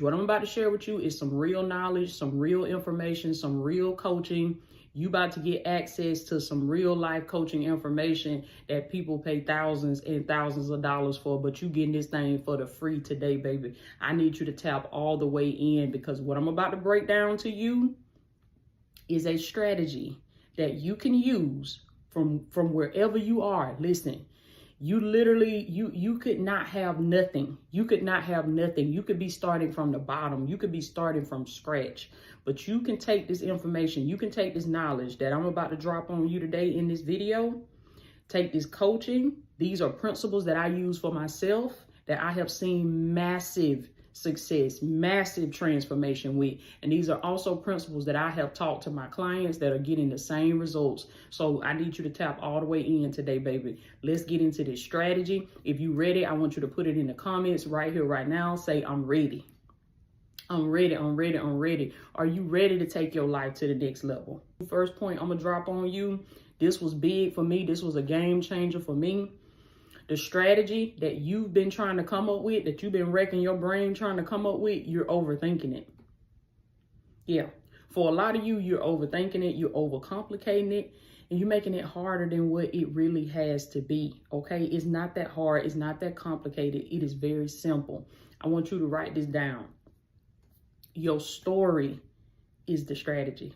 What I'm about to share with you is some real knowledge, some real information, some real coaching. You about to get access to some real life coaching information that people pay thousands and thousands of dollars for, but you getting this thing for the free today, baby. I need you to tap all the way in, because what I'm about to break down to you is a strategy that you can use from wherever you are. Listen, you literally, you could not have nothing. You could not have nothing. You could be starting from the bottom. You could be starting from scratch. But you can take this information, you can take this knowledge that I'm about to drop on you today in this video, take this coaching. These are principles that I use for myself that I have seen massive success, massive transformation with. And these are also principles that I have taught to my clients that are getting the same results. So I need you to tap all the way in today, baby. Let's get into this strategy. If you're ready, I want you to put it in the comments right here, right now. Say, I'm ready. I'm ready, I'm ready, I'm ready. Are you ready to take your life to the next level? First point I'm gonna drop on you. This was big for me. This was a game changer for me. The strategy that you've been trying to come up with, that you've been wrecking your brain trying to come up with, you're overthinking it. Yeah, for a lot of you, you're overthinking it, you're overcomplicating it, and you're making it harder than what it really has to be, okay? It's not that hard, it's not that complicated, it is very simple. I want you to write this down. Your story is the strategy.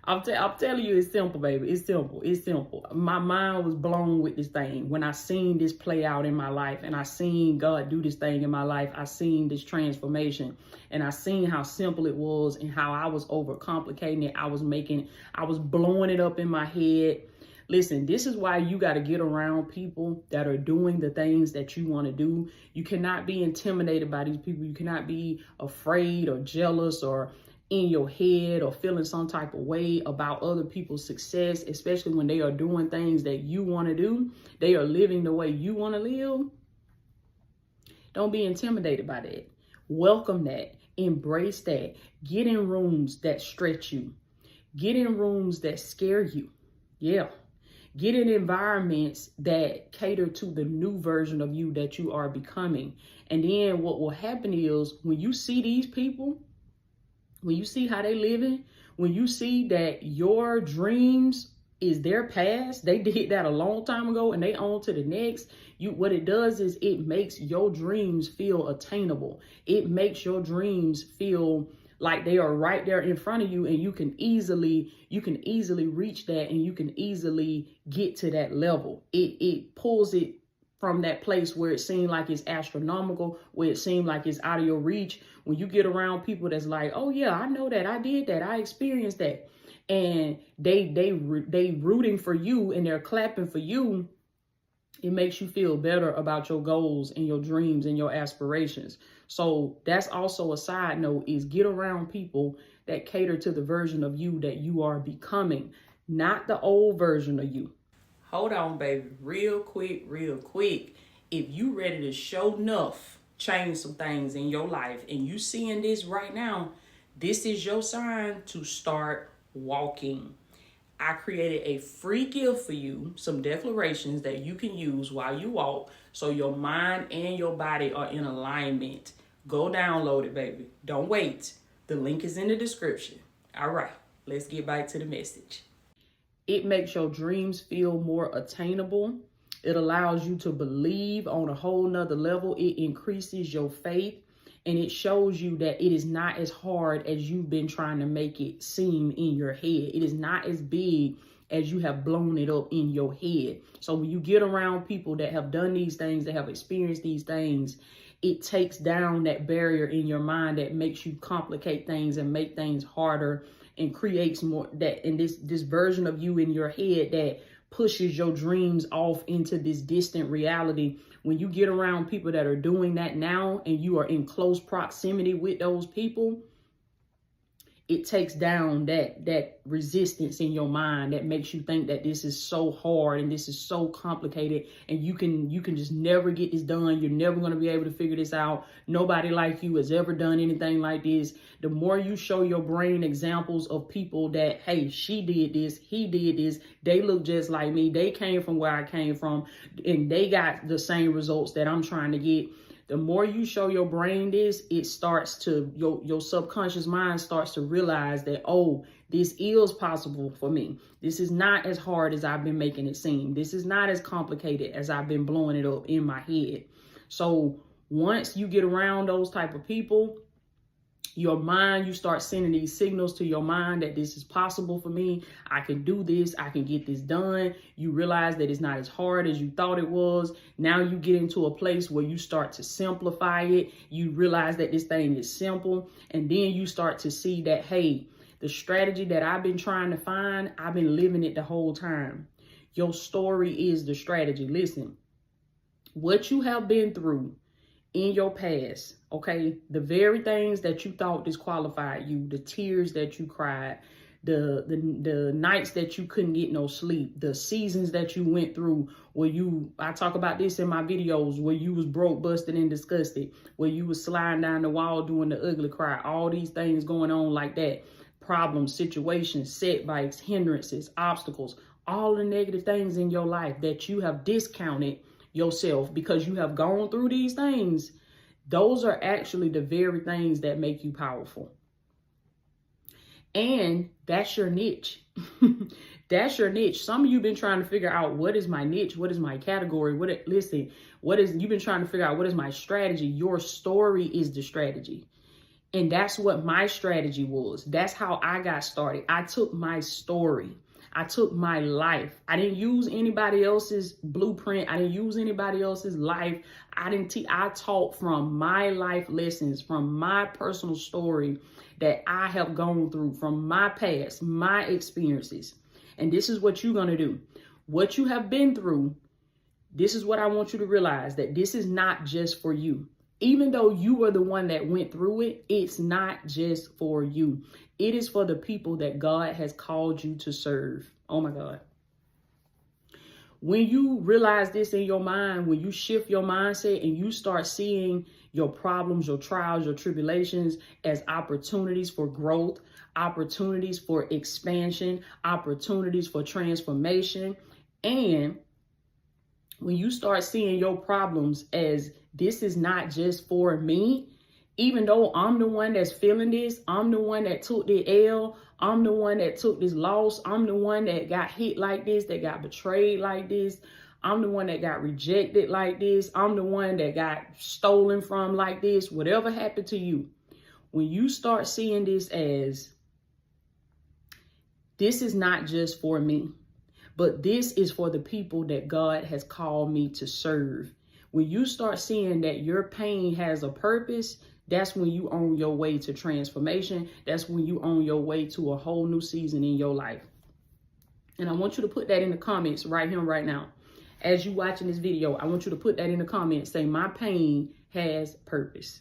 I'm telling you, it's simple, baby. It's simple. It's simple. My mind was blown with this thing when I seen this play out in my life, and I seen God do this thing in my life. I seen this transformation, and I seen how simple it was and how I was overcomplicating it. I was blowing it up in my head. Listen, this is why you got to get around people that are doing the things that you want to do. You cannot be intimidated by these people. You cannot be afraid or jealous or in your head or feeling some type of way about other people's success, especially when they are doing things that you want to do. They are living the way you want to live. Don't be intimidated by that. Welcome that. Embrace that. Get in rooms that stretch you. Get in rooms that scare you. Yeah. Get in environments that cater to the new version of you that you are becoming. And then what will happen is when you see these people, when you see how they living, when you see that your dreams is their past, they did that a long time ago and they on to the next. What it does is it makes your dreams feel attainable. It makes your dreams feel like they are right there in front of you, and you can easily reach that, and you can easily get to that level. It pulls it from that place where it seemed like it's astronomical, where it seemed like it's out of your reach. When you get around people that's like, oh yeah, I know that, I did that, I experienced that, and they rooting for you and they're clapping for you, it makes you feel better about your goals and your dreams and your aspirations. So that's also a side note, is get around people that cater to the version of you that you are becoming, not the old version of you. Hold on, baby. Real quick. If you ready to show enough change some things in your life and you seeing this right now, this is your sign to start walking. I created a free gift for you, some declarations that you can use while you walk so your mind and your body are in alignment. Go download it, baby. Don't wait. The link is in the description. All right, let's get back to the message. It makes your dreams feel more attainable. It allows you to believe on a whole nother level. It increases your faith, and it shows you that it is not as hard as you've been trying to make it seem in your head. It is not as big as you have blown it up in your head. So when you get around people that have done these things, that have experienced these things, it takes down that barrier in your mind that makes you complicate things and make things harder, and creates more that in this version of you in your head that pushes your dreams off into this distant reality. When you get around people that are doing that now and you are in close proximity with those people, it takes down that resistance in your mind that makes you think that this is so hard and this is so complicated and you can just never get this done. You're never going to be able to figure this out. Nobody like you has ever done anything like this. The more you show your brain examples of people that, hey, she did this, he did this, they look just like me, they came from where I came from, and they got the same results that I'm trying to get. The more you show your brain this, it starts to, your subconscious mind starts to realize that, oh, this is possible for me. This is not as hard as I've been making it seem. This is not as complicated as I've been blowing it up in my head. So once you get around those type of people, your mind, you start sending these signals to your mind that this is possible for me. I can do this. I can get this done. You realize that it's not as hard as you thought it was. Now you get into a place where you start to simplify it. You realize that this thing is simple. And then you start to see that, hey, the strategy that I've been trying to find, I've been living it the whole time. Your story is the strategy. Listen, what you have been through in your past, okay, the very things that you thought disqualified you, the tears that you cried, the nights that you couldn't get no sleep, the seasons that you went through where I talk about this in my videos, where you was broke, busted, and disgusted, where you was sliding down the wall doing the ugly cry, all these things going on like that, problems, situations, setbacks, hindrances, obstacles, all the negative things in your life that you have discounted yourself because you have gone through these things. Those are actually the very things that make you powerful. And that's your niche. That's your niche. Some of you been trying to figure out, what is my niche? What is my category? You've been trying to figure out, what is my strategy? Your story is the strategy. And that's what my strategy was. That's how I got started. I took my story. I took my life. I didn't use anybody else's blueprint. I didn't use anybody else's life. I taught from my life lessons, from my personal story that I have gone through, from my past, my experiences. And this is what you're going to do. What you have been through, this is what I want you to realize, that this is not just for you. Even though you were the one that went through it, it's not just for you. It is for the people that God has called you to serve. Oh my God. When you realize this in your mind, when you shift your mindset and you start seeing your problems, your trials, your tribulations as opportunities for growth, opportunities for expansion, opportunities for transformation, and when you start seeing your problems as, this is not just for me, even though I'm the one that's feeling this, I'm the one that took the L, I'm the one that took this loss, I'm the one that got hit like this, that got betrayed like this, I'm the one that got rejected like this, I'm the one that got stolen from like this, whatever happened to you. When you start seeing this as, this is not just for me, but this is for the people that God has called me to serve. When you start seeing that your pain has a purpose, that's when you on your way to transformation. That's when you on your way to a whole new season in your life. And I want you to put that in the comments right here, right now. As you watching this video, I want you to put that in the comments. Say, my pain has purpose.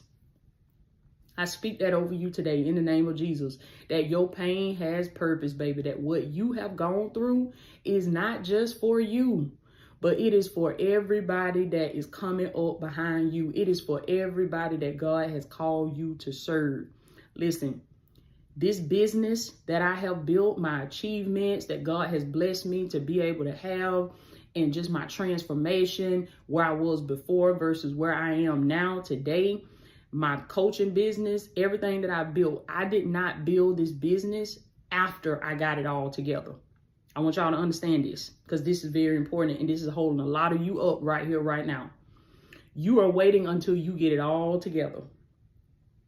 I speak that over you today in the name of Jesus, that your pain has purpose, baby, that what you have gone through is not just for you, but it is for everybody that is coming up behind you. It is for everybody that God has called you to serve. Listen, this business that I have built, my achievements that God has blessed me to be able to have, and just my transformation, where I was before versus where I am now today, my coaching business, everything that I built, I did not build this business after I got it all together. I want y'all to understand this, because this is very important, and this is holding a lot of you up right here, right now. You are waiting until you get it all together.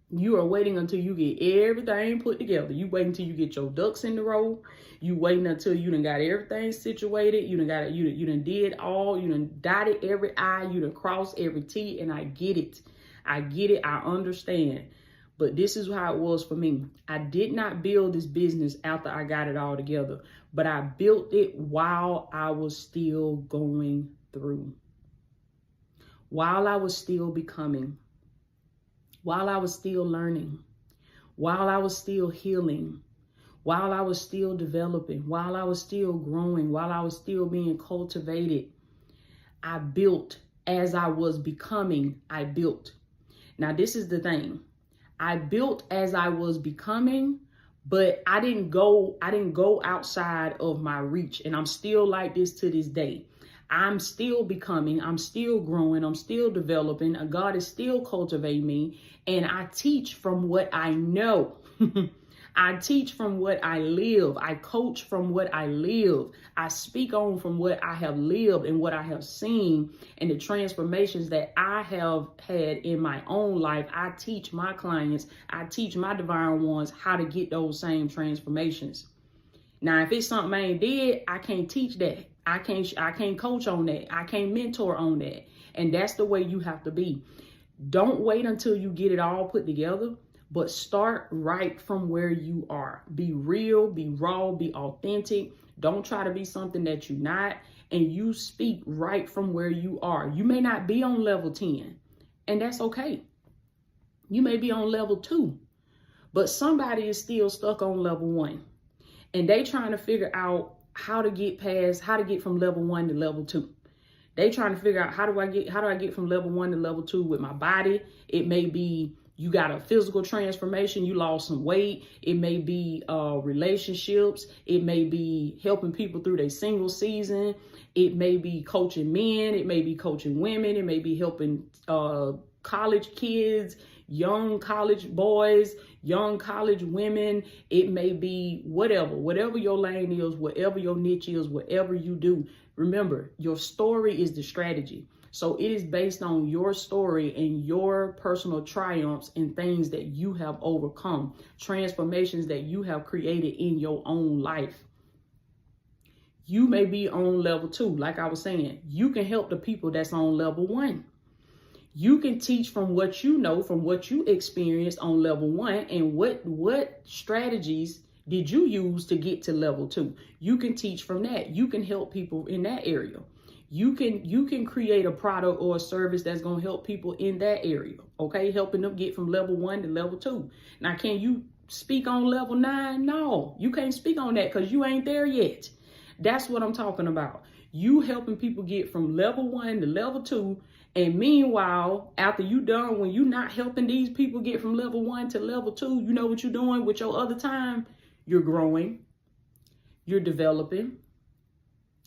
You are waiting until you get everything put together. You wait until you get your ducks in the row. You waiting until you done got everything situated. You done did all, you done dotted every I, you done crossed every T, and I get it. I get it. I understand. But this is how it was for me. I did not build this business after I got it all together, but I built it while I was still going through, while I was still becoming, while I was still learning, while I was still healing, while I was still developing, while I was still growing, while I was still being cultivated. I built as I was becoming, I built. Now, this is the thing. I built as I was becoming, but I didn't go outside of my reach. And I'm still like this to this day. I'm still becoming, I'm still growing, I'm still developing. God is still cultivating me. And I teach from what I know. I teach from what I live. I coach from what I live. I speak on from what I have lived and what I have seen and the transformations that I have had in my own life. I teach my clients, I teach my divine ones how to get those same transformations. Now, if it's something I ain't did, I can't teach that. I can't coach on that. I can't mentor on that. And that's the way you have to be. Don't wait until you get it all put together, but start right from where you are. Be real, be raw, be authentic. Don't try to be something that you're not. And you speak right from where you are. You may not be on level 10, and that's okay. You may be on level 2, but somebody is still stuck on level 1. And they trying to figure out how to get from level 1 to level 2. They trying to figure out how do I get from level 1 to level 2 with my body. It may be you got a physical transformation, you lost some weight. It may be relationships. It may be helping people through their single season. It may be coaching men. It may be coaching women. It may be helping college kids, young college boys, young college women. It may be whatever your lane is, whatever your niche is, whatever you do. Remember, your story is the strategy. So it is based on your story and your personal triumphs and things that you have overcome, transformations that you have created in your own life. You may be on level 2, like I was saying. You can help the people that's on level 1. You can teach from what you know, from what you experienced on level 1, and what strategies did you use to get to level 2. You can teach from that. You can help people in that area. You can create a product or a service that's going to help people in that area, okay? Helping them get from level 1 to level 2. Now, can you speak on level 9? No, you can't speak on that because you ain't there yet. That's what I'm talking about. You helping people get from level 1 to level 2. And meanwhile, after you done, when you're not helping these people get from level 1 to level 2, you know what you're doing with your other time? You're growing, you're developing,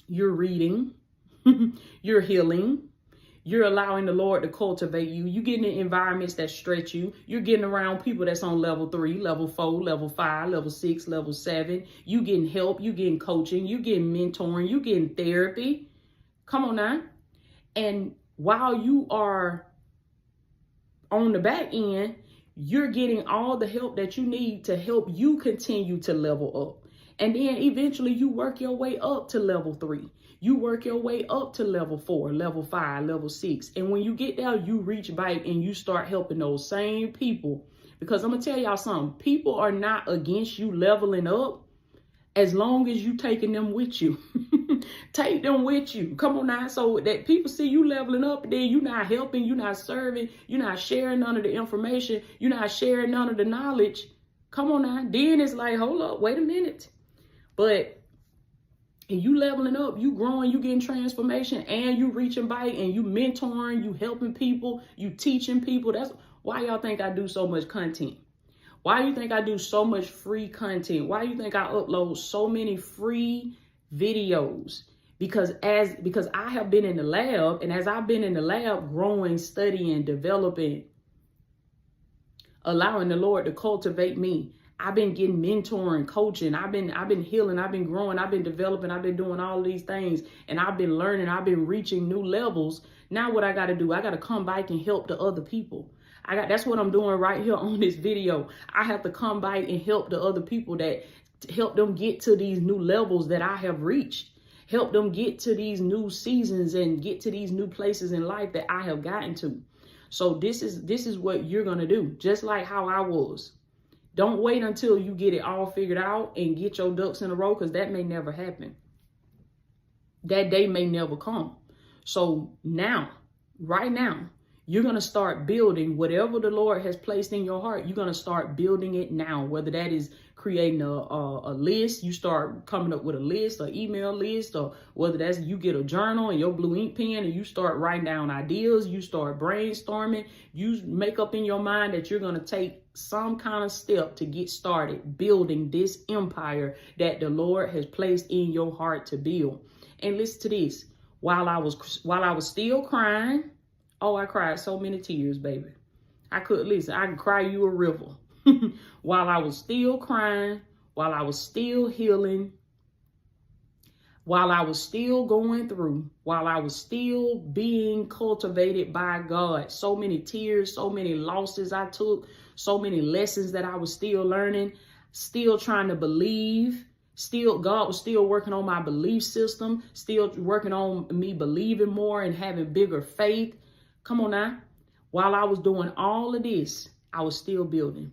you're reading, you're healing, you're allowing the Lord to cultivate you. You getting in environments that stretch you. You're getting around people that's on level 3, level 4, level 5, level 6, level 7. You getting help, you getting coaching, you getting mentoring, you getting therapy. Come on now. And while you are on the back end, you're getting all the help that you need to help you continue to level up. And then eventually you work your way up to level 3. You work your way up to level 4, level 5, level 6. And when you get there, you reach back and you start helping those same people. Because I'm going to tell y'all something. People are not against you leveling up as long as you taking them with you. Take them with you. Come on now. So that people see you leveling up, and then you're not helping, you're not serving, you're not sharing none of the information, you're not sharing none of the knowledge. Come on now. Then it's like, hold up, wait a minute. But and you leveling up, you growing, you getting transformation, and you reaching back, and you mentoring, you helping people, you teaching people. That's why y'all think I do so much content. Why do you think I do so much free content? Why do you think I upload so many free videos? Because I have been in the lab, and as I've been in the lab growing, studying, developing, allowing the Lord to cultivate me, I've been getting mentoring, coaching. I've been healing. I've been growing. I've been developing. I've been doing all these things, and I've been learning. I've been reaching new levels. Now what I got to do, I got to come back and help the other people. That's what I'm doing right here on this video. I have to come back and help the other people, that help them get to these new levels that I have reached. Help them get to these new seasons and get to these new places in life that I have gotten to. So this is what you're going to do. Just like how I was. Don't wait until you get it all figured out and get your ducks in a row, because that may never happen. That day may never come. So now, right now, you're going to start building whatever the Lord has placed in your heart. You're going to start building it now, whether that is creating a list. You start coming up with a list, an email list, or whether that's you get a journal and your blue ink pen and you start writing down ideas. You start brainstorming. You make up in your mind that you're going to take some kind of step to get started building this empire that the Lord has placed in your heart to build. And listen to this. while I was still crying. Oh, I cried so many tears, baby. I could cry you a river. While I was still crying, while I was still healing, while I was still going through, while I was still being cultivated by God. So many tears, so many losses I took, so many lessons that I was still learning, still trying to believe. God was still working on my belief system, still working on me believing more and having bigger faith. Come on now. While I was doing all of this, I was still building.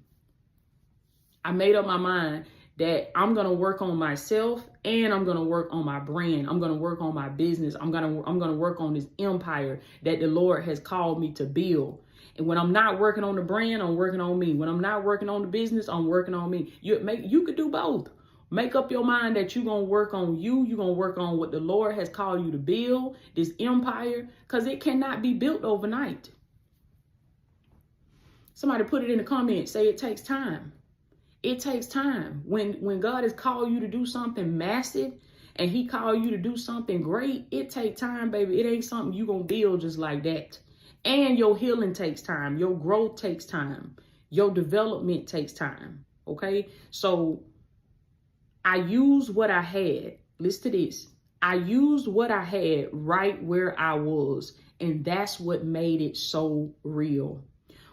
I made up my mind that I'm going to work on myself and I'm going to work on my brand. I'm going to work on my business. I'm going to work on this empire that the Lord has called me to build. And when I'm not working on the brand, I'm working on me. When I'm not working on the business, I'm working on me. You could do both. Make up your mind that you're going to work on you. You're going to work on what the Lord has called you to build, this empire, because it cannot be built overnight. Somebody put it in the comments, say it takes time. It takes time. When God has called you to do something massive and he called you to do something great, it takes time, baby. It ain't something you're going to build just like that. And your healing takes time. Your growth takes time. Your development takes time. Okay? So I used what I had. Listen to this. I used what I had right where I was. And that's what made it so real.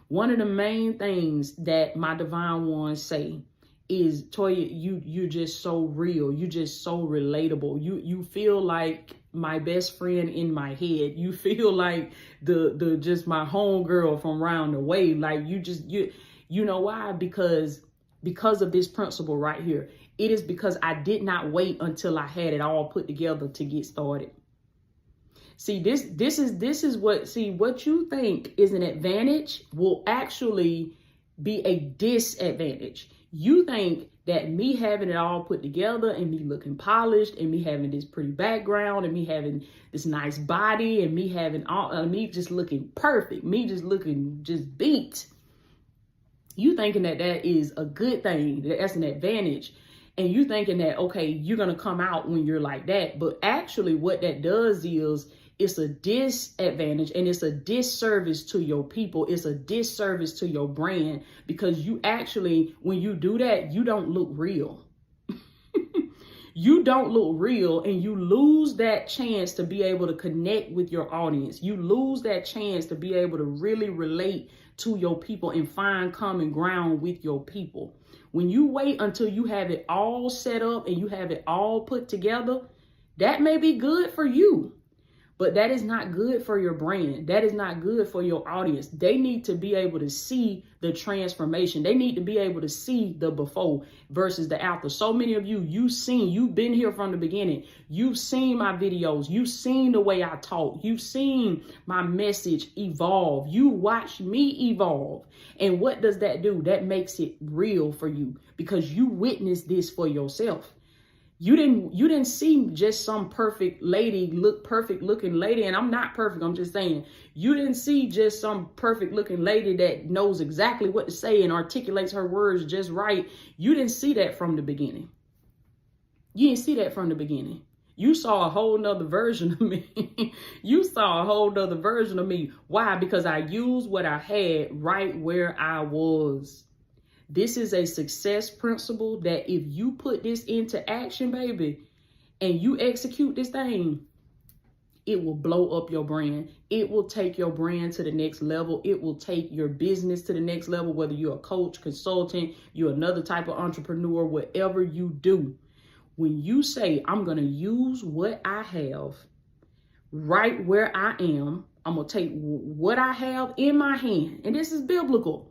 One of the main things that my divine ones say is, Toya, you're just so real. You just so relatable. You feel like my best friend in my head. You feel like the just my homegirl from round the way. Like you know why? Because of this principle right here. It is because I did not wait until I had it all put together to get started. See, this is what you think is an advantage will actually be a disadvantage. You think that me having it all put together and me looking polished and me having this pretty background and me having this nice body and me having me just looking perfect, me just looking just beat. You thinking that is a good thing, that's an advantage. And you thinking that, okay, you're going to come out when you're like that. But actually what that does is it's a disadvantage and it's a disservice to your people. It's a disservice to your brand because you actually, when you do that, you don't look real. You don't look real and you lose that chance to be able to connect with your audience. You lose that chance to be able to really relate to your people and find common ground with your people. When you wait until you have it all set up and you have it all put together, that may be good for you. But that is not good for your brand. That is not good for your audience. They need to be able to see the transformation. They need to be able to see the before versus the after. So many of you've been here from the beginning. You've seen my videos. You've seen the way I talk. You've seen my message evolve. You watched me evolve. And what does that do? That makes it real for you because you witnessed this for yourself. You didn't see just some perfect looking lady. And I'm not perfect. I'm just saying you didn't see just some perfect looking lady that knows exactly what to say and articulates her words just right. You didn't see that from the beginning. You didn't see that from the beginning. You saw a whole nother version of me. You saw a whole nother version of me. Why? Because I used what I had right where I was. This is a success principle that if you put this into action, baby, and you execute this thing, it will blow up your brand. It will take your brand to the next level. It will take your business to the next level, whether you're a coach, consultant, you're another type of entrepreneur, whatever you do. When you say, I'm going to use what I have right where I am, I'm going to take what I have in my hand. And this is biblical.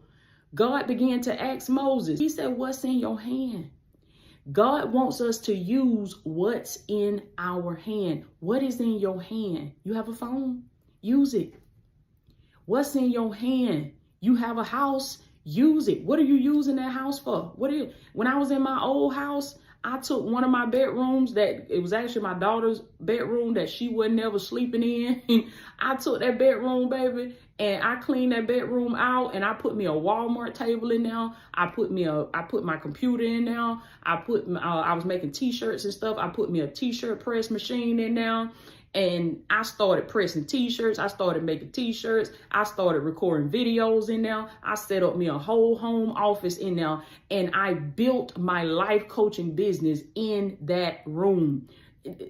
God began to ask Moses, he said, what's in your hand? God wants us to use what's in our hand. What is in your hand? You have a phone? Use it. What's in your hand? You have a house? Use it. What are you using that house for? When I was in my old house, I took one of my bedrooms it was actually my daughter's bedroom that she wasn't never sleeping in. I took that bedroom, baby, and I cleaned that bedroom out and I put me a Walmart table in there. I put my computer in there. I was making t-shirts and stuff. I put me a t-shirt press machine in there. And I started pressing t-shirts. I started making t-shirts. I started recording videos in there. I set up me a whole home office in there. And I built my life coaching business in that room.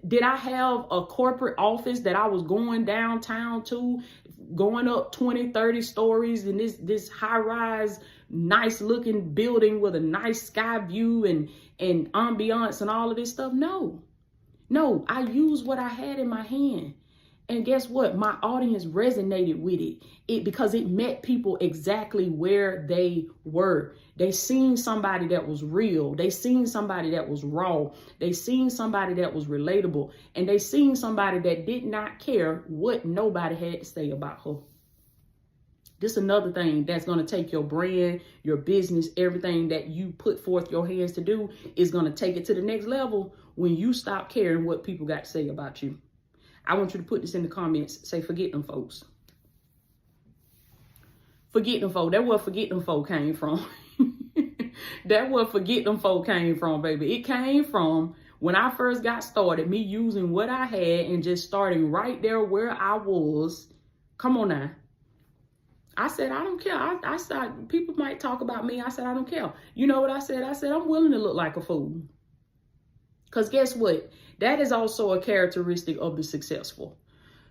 Did I have a corporate office that I was going downtown to, going up 20, 30 stories in this high-rise, nice looking building with a nice sky view and ambiance and all of this stuff? No, I used what I had in my hand. And guess what? My audience resonated with it because it met people exactly where they were. They seen somebody that was real. They seen somebody that was raw. They seen somebody that was relatable. And they seen somebody that did not care what nobody had to say about her. This is another thing that's going to take your brand, your business, everything that you put forth your hands to do is going to take it to the next level when you stop caring what people got to say about you. I want you to put this in the comments. Say, forget them folks. Forget them folk. That's where forget them folk came from. That's where forget them folk came from, baby. It came from when I first got started, me using what I had and just starting right there where I was. Come on now. I said, I don't care. I said, people might talk about me. I said, I don't care. You know what I said? I said, I'm willing to look like a fool. Because guess what? That is also a characteristic of the successful.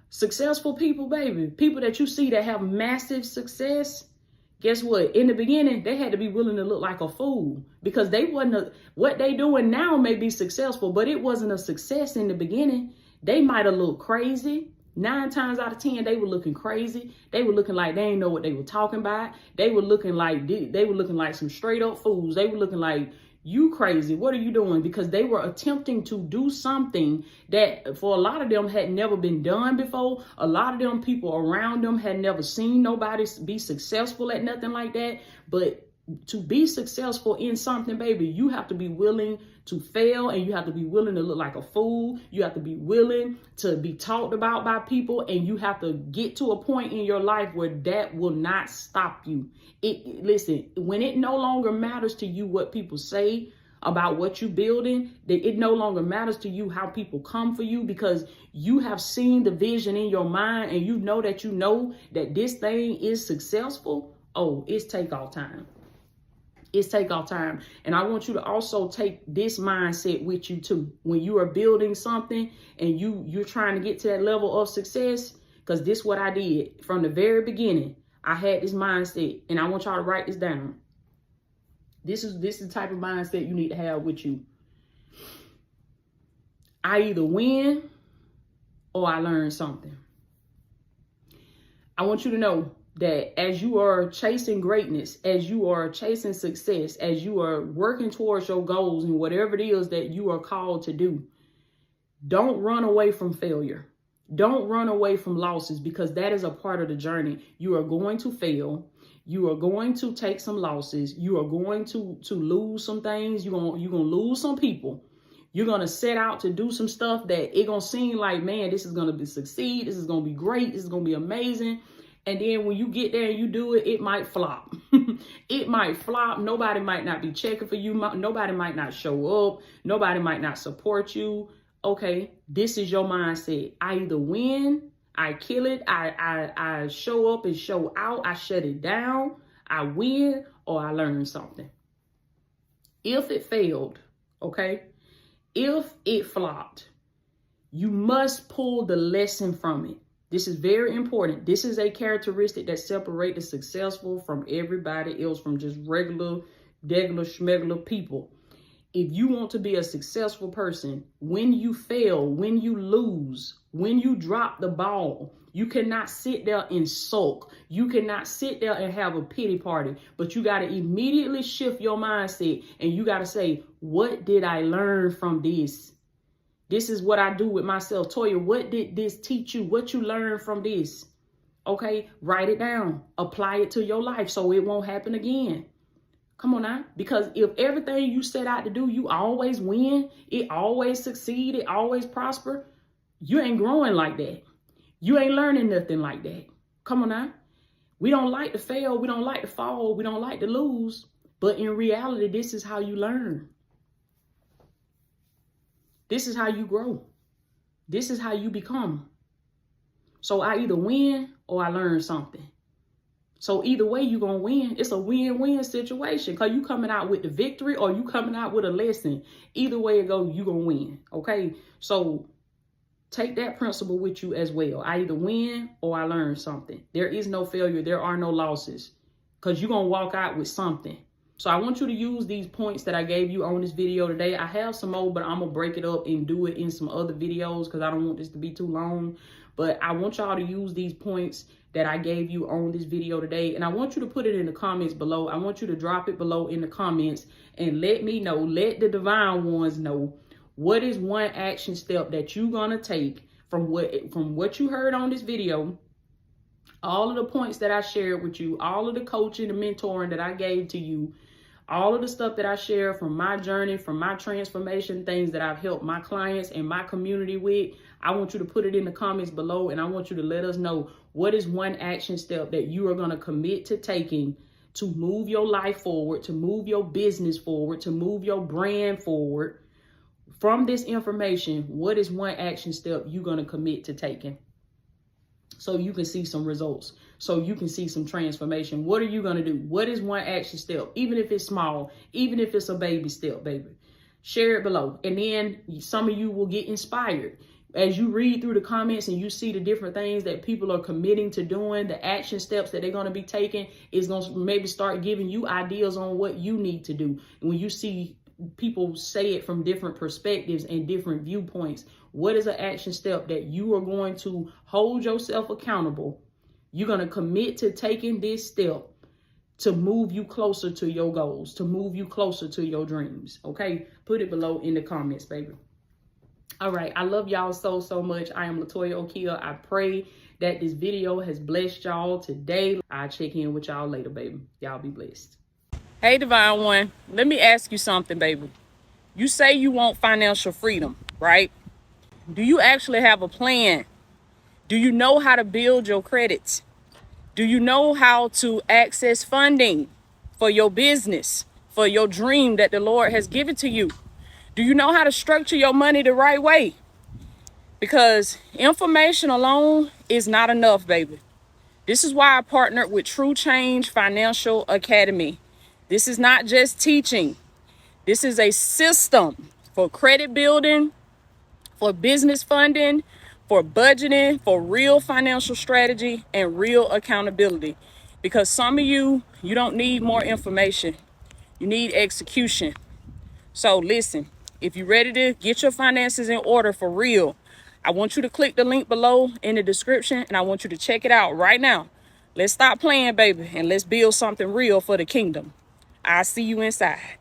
Successful people, baby. People that you see that have massive success. Guess what? In the beginning, they had to be willing to look like a fool. Because they wasn't what they doing now may be successful, but it wasn't a success in the beginning. They might have looked crazy. 9 times out of 10, they were looking crazy. They were looking like they didn't know what they were talking about. They were looking like some straight up fools. They were looking like, you crazy. What are you doing? Because they were attempting to do something that for a lot of them had never been done before. A lot of them people around them had never seen nobody be successful at nothing like that. But to be successful in something, baby, you have to be willing to fail, and you have to be willing to look like a fool. You have to be willing to be talked about by people, and you have to get to a point in your life where that will not stop you. Listen, when it no longer matters to you what people say about what you're building, that it no longer matters to you how people come for you, because you have seen the vision in your mind and you know that this thing is successful. Oh, it's takeoff time. It's takeoff time. And I want you to also take this mindset with you too. When you are building something and you're trying to get to that level of success, because this is what I did from the very beginning. I had this mindset, and I want y'all to write this down. This is the type of mindset you need to have with you. I either win or I learn something. I want you to know that as you are chasing greatness, as you are chasing success, as you are working towards your goals and whatever it is that you are called to do, don't run away from failure. Don't run away from losses, because that is a part of the journey. You are going to fail. You are going to take some losses. You are going to lose some things. You're going to lose some people. You're going to set out to do some stuff that it going to seem like, man, this is going to succeed. This is going to be great. This is going to be amazing. And then when you get there and you do it, it might flop. It might flop. Nobody might not be checking for you. Nobody might not show up. Nobody might not support you. Okay, this is your mindset. I either win, I kill it, I show up and show out, I shut it down, I win, or I learn something. If it failed, okay, if it flopped, you must pull the lesson from it. This is very important. This is a characteristic that separates the successful from everybody else, from just regular schmegular people. If you want to be a successful person, when you fail, when you lose, when you drop the ball, you cannot sit there and sulk. You cannot sit there and have a pity party, but you got to immediately shift your mindset, and you got to say, what did I learn from this? This is what I do with myself. Toya, what did this teach you? What you learned from this? Okay, write it down. Apply it to your life so it won't happen again. Come on now. Because if everything you set out to do, you always win, it always succeed, it always prosper, you ain't growing like that. You ain't learning nothing like that. Come on now. We don't like to fail. We don't like to fall. We don't like to lose. But in reality, this is how you learn. This is how you grow. This is how you become. So I either win or I learn something. So either way, you're going to win. It's a win-win situation because you coming out with the victory or you coming out with a lesson. Either way it goes, you're going to win. Okay? So take that principle with you as well. I either win or I learn something. There is no failure. There are no losses because you're going to walk out with something. So I want you to use these points that I gave you on this video today. I have some more, but I'm going to break it up and do it in some other videos because I don't want this to be too long. But I want y'all to use these points that I gave you on this video today. And I want you to put it in the comments below. I want you to drop it below in the comments and let me know, let the divine ones know, what is one action step that you're going to take from what you heard on this video, all of the points that I shared with you, all of the coaching and mentoring that I gave to you, all of the stuff that I share from my journey, from my transformation, things that I've helped my clients and my community with. I want you to put it in the comments below, and I want you to let us know what is one action step that you are going to commit to taking to move your life forward, to move your business forward, to move your brand forward. From this information, what is one action step you're going to commit to taking so you can see some results, so you can see some transformation? What are you going to do? What is one action step? Even if it's small, even if it's a baby step, baby, share it below. And then some of you will get inspired. As you read through the comments and you see the different things that people are committing to doing, the action steps that they're going to be taking is going to maybe start giving you ideas on what you need to do. And when you see people say it from different perspectives and different viewpoints, what is an action step that you are going to hold yourself accountable? You're going to commit to taking this step to move you closer to your goals, to move you closer to your dreams. Okay, put it below in the comments, baby. All right, I love y'all so much. I am Latoya Okia. I pray that this video has blessed y'all today. I'll check in with y'all later, baby. Y'all be blessed. Hey, Divine One, let me ask you something, baby. You say you want financial freedom, right? Do you actually have a plan? Do you know how to build your credits? Do you know how to access funding for your business, for your dream that the Lord has given to you? Do you know how to structure your money the right way? Because information alone is not enough, baby. This is why I partnered with True Change Financial Academy. This is not just teaching. This is a system for credit building, for business funding, for budgeting, for real financial strategy and real accountability. Because some of you don't need more information. You need execution. So listen, if you're ready to get your finances in order for real, I want you to click the link below in the description and I want you to check it out right now. Let's stop playing, baby, and let's build something real for the kingdom. I'll see you inside.